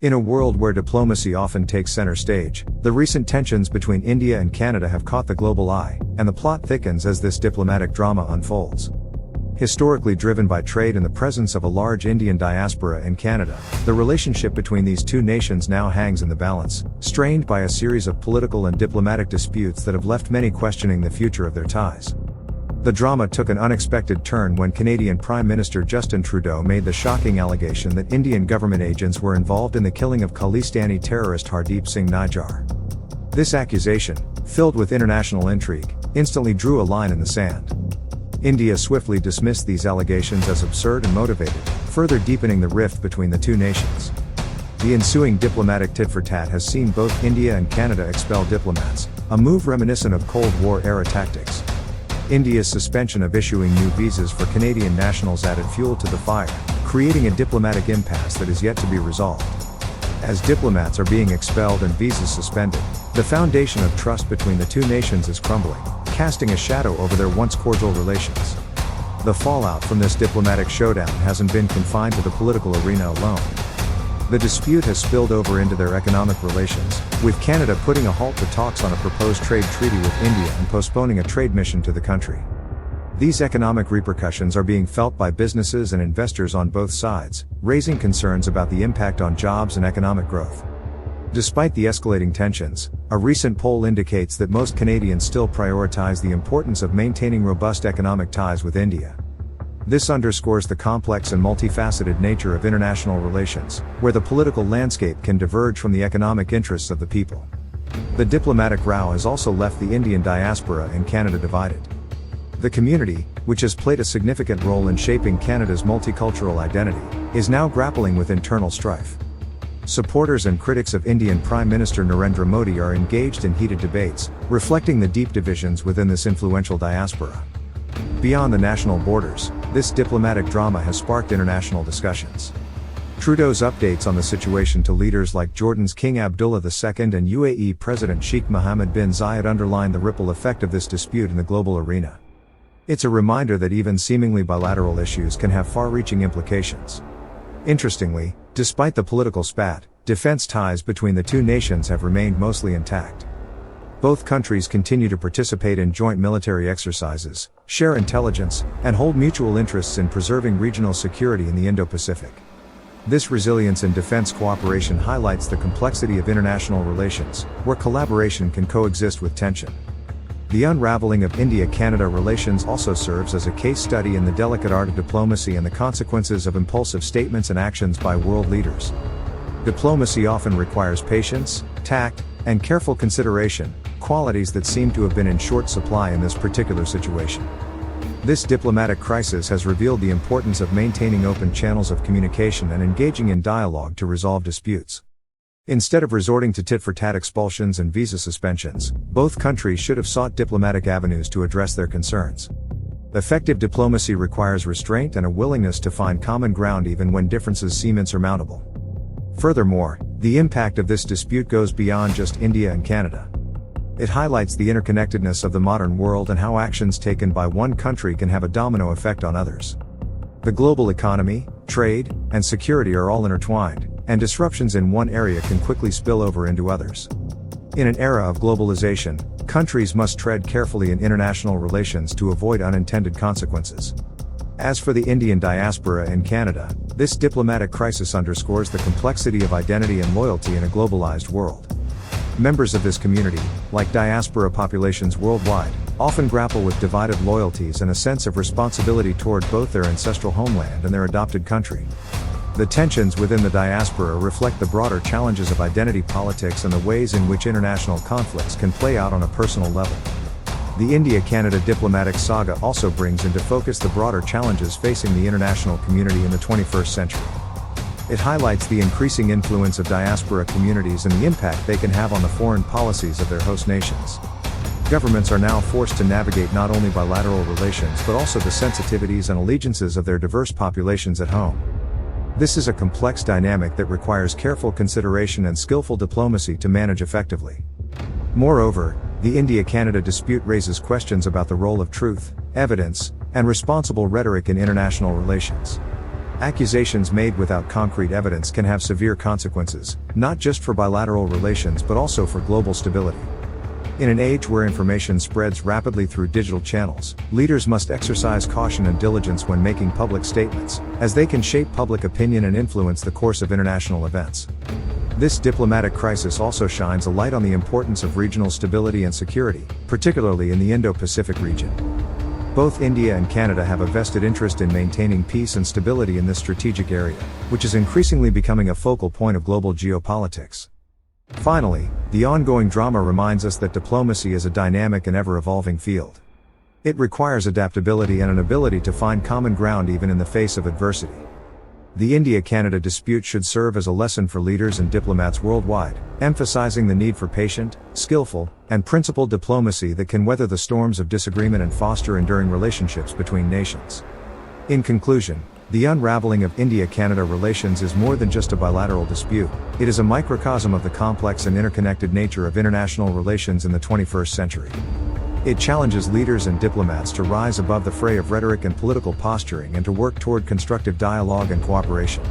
In a world where diplomacy often takes center stage, the recent tensions between India and Canada have caught the global eye, and the plot thickens as this diplomatic drama unfolds. Historically driven by trade and the presence of a large Indian diaspora in Canada, the relationship between these two nations now hangs in the balance, strained by a series of political and diplomatic disputes that have left many questioning the future of their ties. The drama took an unexpected turn when Canadian Prime Minister Justin Trudeau made the shocking allegation that Indian government agents were involved in the killing of Khalistani terrorist Hardeep Singh Nijjar. This accusation, filled with international intrigue, instantly drew a line in the sand. India swiftly dismissed these allegations as absurd and motivated, further deepening the rift between the two nations. The ensuing diplomatic tit-for-tat has seen both India and Canada expel diplomats, a move reminiscent of Cold War-era tactics. India's suspension of issuing new visas for Canadian nationals added fuel to the fire, creating a diplomatic impasse that is yet to be resolved. As diplomats are being expelled and visas suspended, the foundation of trust between the two nations is crumbling, casting a shadow over their once cordial relations. The fallout from this diplomatic showdown hasn't been confined to the political arena alone. The dispute has spilled over into their economic relations, with Canada putting a halt to talks on a proposed trade treaty with India and postponing a trade mission to the country. These economic repercussions are being felt by businesses and investors on both sides, raising concerns about the impact on jobs and economic growth. Despite the escalating tensions, a recent poll indicates that most Canadians still prioritize the importance of maintaining robust economic ties with India. This underscores the complex and multifaceted nature of international relations, where the political landscape can diverge from the economic interests of the people. The diplomatic row has also left the Indian diaspora in Canada divided. The community, which has played a significant role in shaping Canada's multicultural identity, is now grappling with internal strife. Supporters and critics of Indian Prime Minister Narendra Modi are engaged in heated debates, reflecting the deep divisions within this influential diaspora. Beyond the national borders, this diplomatic drama has sparked international discussions. Trudeau's updates on the situation to leaders like Jordan's King Abdullah II and UAE President Sheikh Mohammed bin Zayed underline the ripple effect of this dispute in the global arena. It's a reminder that even seemingly bilateral issues can have far-reaching implications. Interestingly, despite the political spat, defense ties between the two nations have remained mostly intact. Both countries continue to participate in joint military exercises, share intelligence, and hold mutual interests in preserving regional security in the Indo-Pacific. This resilience in defense cooperation highlights the complexity of international relations, where collaboration can coexist with tension. The unraveling of India-Canada relations also serves as a case study in the delicate art of diplomacy and the consequences of impulsive statements and actions by world leaders. Diplomacy often requires patience, tact, and careful consideration, qualities that seem to have been in short supply in this particular situation. This diplomatic crisis has revealed the importance of maintaining open channels of communication and engaging in dialogue to resolve disputes. Instead of resorting to tit-for-tat expulsions and visa suspensions, both countries should have sought diplomatic avenues to address their concerns. Effective diplomacy requires restraint and a willingness to find common ground even when differences seem insurmountable. Furthermore, the impact of this dispute goes beyond just India and Canada. It highlights the interconnectedness of the modern world and how actions taken by one country can have a domino effect on others. The global economy, trade, and security are all intertwined, and disruptions in one area can quickly spill over into others. In an era of globalization, countries must tread carefully in international relations to avoid unintended consequences. As for the Indian diaspora in Canada, this diplomatic crisis underscores the complexity of identity and loyalty in a globalized world. Members of this community, like diaspora populations worldwide, often grapple with divided loyalties and a sense of responsibility toward both their ancestral homeland and their adopted country. The tensions within the diaspora reflect the broader challenges of identity politics and the ways in which international conflicts can play out on a personal level. The India-Canada diplomatic saga also brings into focus the broader challenges facing the international community in the 21st century. It highlights the increasing influence of diaspora communities and the impact they can have on the foreign policies of their host nations. Governments are now forced to navigate not only bilateral relations but also the sensitivities and allegiances of their diverse populations at home. This is a complex dynamic that requires careful consideration and skillful diplomacy to manage effectively. Moreover, the India-Canada dispute raises questions about the role of truth, evidence, and responsible rhetoric in international relations. Accusations made without concrete evidence can have severe consequences, not just for bilateral relations but also for global stability. In an age where information spreads rapidly through digital channels, leaders must exercise caution and diligence when making public statements, as they can shape public opinion and influence the course of international events. This diplomatic crisis also shines a light on the importance of regional stability and security, particularly in the Indo-Pacific region. Both India and Canada have a vested interest in maintaining peace and stability in this strategic area, which is increasingly becoming a focal point of global geopolitics. Finally, the ongoing drama reminds us that diplomacy is a dynamic and ever-evolving field. It requires adaptability and an ability to find common ground even in the face of adversity. The India-Canada dispute should serve as a lesson for leaders and diplomats worldwide, emphasizing the need for patient, skillful, and principled diplomacy that can weather the storms of disagreement and foster enduring relationships between nations. In conclusion, the unraveling of India-Canada relations is more than just a bilateral dispute. It is a microcosm of the complex and interconnected nature of international relations in the 21st century. It challenges leaders and diplomats to rise above the fray of rhetoric and political posturing and to work toward constructive dialogue and cooperation.